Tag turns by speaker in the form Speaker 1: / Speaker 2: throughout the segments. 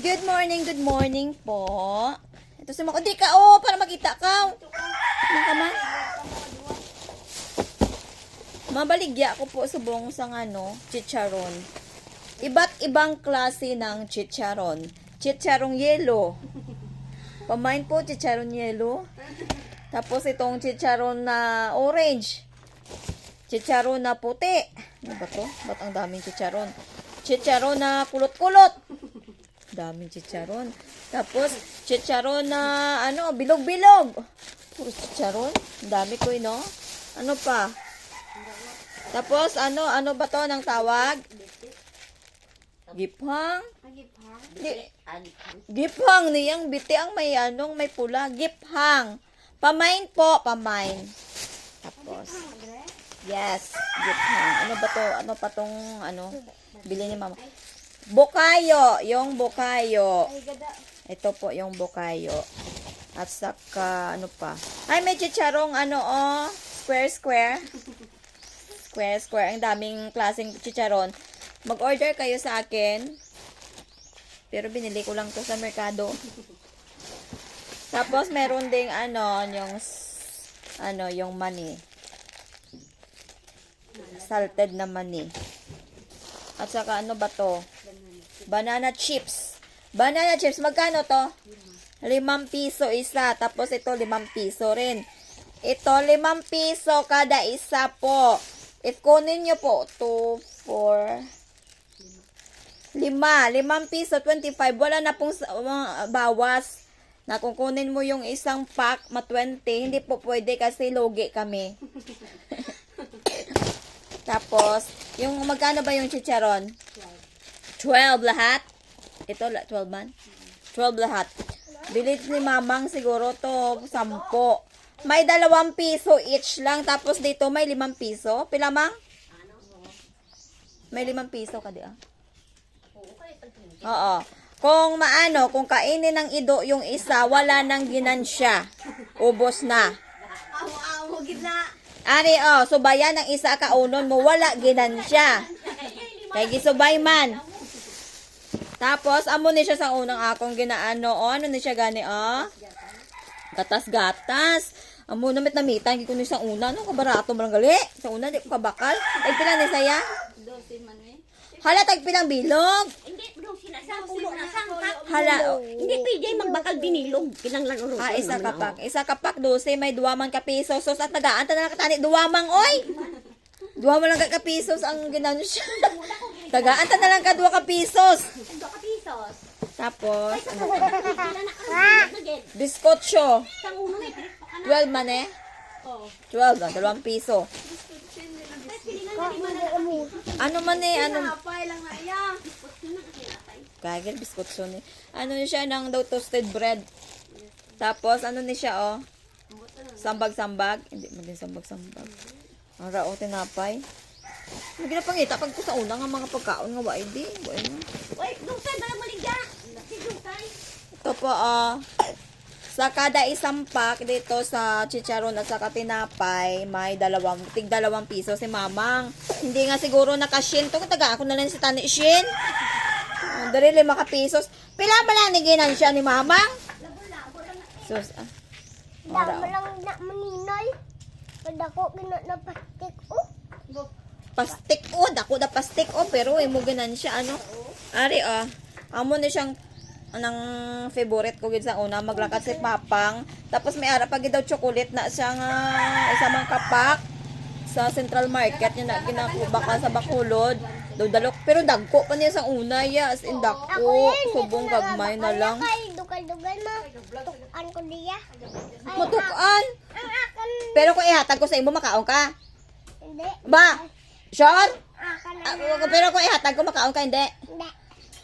Speaker 1: Good morning po. Ito si Mako. Di ka, para makita ka. Ano ka man? Mabaligya ko po subong sa chicharon. Iba't ibang klase ng chicharon. Chicharong yellow. Pamain po, chicharon yellow. Tapos itong chicharon na orange. Chicharon na puti. Ano ba to? Ba't ang daming chicharon? Chicharon na kulot-kulot. Daming chicharon. Tapos, chicharon na, bilog-bilog. Puro chicharon. Dami ko, no? Ano pa? Tapos, ano ba to ng tawag? Giphang? Giphang niyang biti ang may pula. Giphang. Pamain po, pamain. Tapos, yes, giphang. Ano ba to? Ano pa tong, bili ni mama? Bokayo, yung bokayo. Ito po yung bokayo. At saka, ano pa? Ay, may chicharong, square. Square. Ang daming klaseng chicharon. Mag-order kayo sa akin. Pero binili ko lang to sa merkado. Tapos, meron ding, yung mani. Salted na mani. At saka, ano ba to? Banana chips. Banana chips, magkano to? 5 piso isa. Tapos ito, 5 piso rin. Ito, 5 piso kada isa po. Kunin nyo po. 2, 4, 5 piso, 25. Wala na pong bawas. Na kung kunin mo yung isang pack, 20, hindi po pwede kasi lugi kami. Tapos, yung magkano ba yung chicharon? 12 lahat? Ito, 12 man? 12 lahat. Bilit ni mamang siguro to 10. May 2 piso each lang. Tapos dito may 5 piso. Pila mang? May 5 piso ka di Oo. Kung kainin ng ido yung isa, wala nang ginansya. Ubos na. Ari, subayan ng isa kaunon mo, wala ginansya. Kaya gisubay man. Tapos, amo ni siya sa unang akong ginaano. Ano ni siya gani, Gatas-gatas. Amo namit namitan, ko ni sa una. Ano, kabarato mo lang gali. Sa una, di ko kabakal. Ay, pila ni saya?
Speaker 2: 12 man eh.
Speaker 1: Hala, tagpilang bilog.
Speaker 2: Hindi, bro, sinasampulo na sangkap.
Speaker 1: Hala.
Speaker 2: Hindi, PJ, magbakal binilog. Kinanglan uro.
Speaker 1: Isa kapak. Isa kapak, 12. May 2 man ka piso. Sos at nagaan, na nakatani. 2 mang, oy. 2 man lang ka pisos ang ginano siya. Tagaan na lang ka 2 ka pisos.
Speaker 2: 2 pesos.
Speaker 1: Tapos,
Speaker 2: Pila na
Speaker 1: biskotso.
Speaker 2: Sang uno eh.
Speaker 1: 12 man eh. 12 lang, 2 piso. Ano man eh, Kagel, biskotso ni. Ano siya ng daw toasted bread. Tapos, ni siya, Sambag-sambag. Hindi mo din sambag-sambag. Ang rao, tinapay. Hindi na pangita pag sa una nga mga pagkaon nga waay di.
Speaker 2: Uy, Dungsan, bala maligya. Si Dungsan.
Speaker 1: Ito po, sa kada isang pack dito sa chicharon at saka tinapay, may 2 piso si mamang. Hindi nga siguro nakashin to. Taga ako na lang si Tani Shin. Dari 5 pisos. Pila ba lang niginan siya ni mamang? Sus,
Speaker 3: Damo lang na maninoy. Kadako gina na plastic
Speaker 1: pastik dako da pastik pero mo ganan siya Ari amo ni siyang anang favorite ko gid sa una maglakat si papang tapos may ara pa gid daw chocolate na siya nga isa man kapak sa Central Market niya na ginakubaka sa Bacolod daw dalok pero dagko pa niya sa una as in dako subong gagmay na lang
Speaker 3: Dukal-dukal ma. Tukan ko diya.
Speaker 1: matukan
Speaker 3: Ang akan
Speaker 1: pero kung ihatag ko sa imo makaon ka
Speaker 3: hindi.
Speaker 1: ba sure
Speaker 3: Akan
Speaker 1: pero kung ihatag ko makaon ka hindi
Speaker 3: hindi.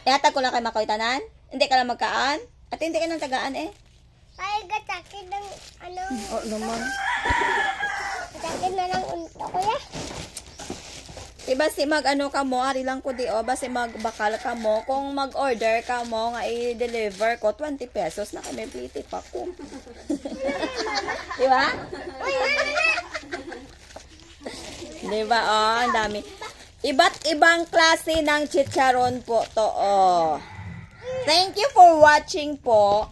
Speaker 1: ihatag ko lang kay Makoy tanan hindi ka lang magkaan at hindi ka nang tagaan
Speaker 3: Ay gataki ng
Speaker 1: naman
Speaker 3: gataki na lang unto ko ya.
Speaker 1: Basi ka mo, ari lang ko di basi magbakal ka mo. Kung mag-order ka mo, nga i-deliver ko, 20 pesos na kami pliti pa ko. Diba?
Speaker 3: Uy, mama.
Speaker 1: Diba, ang dami. Iba't ibang klase ng chicharon po to, Thank you for watching po.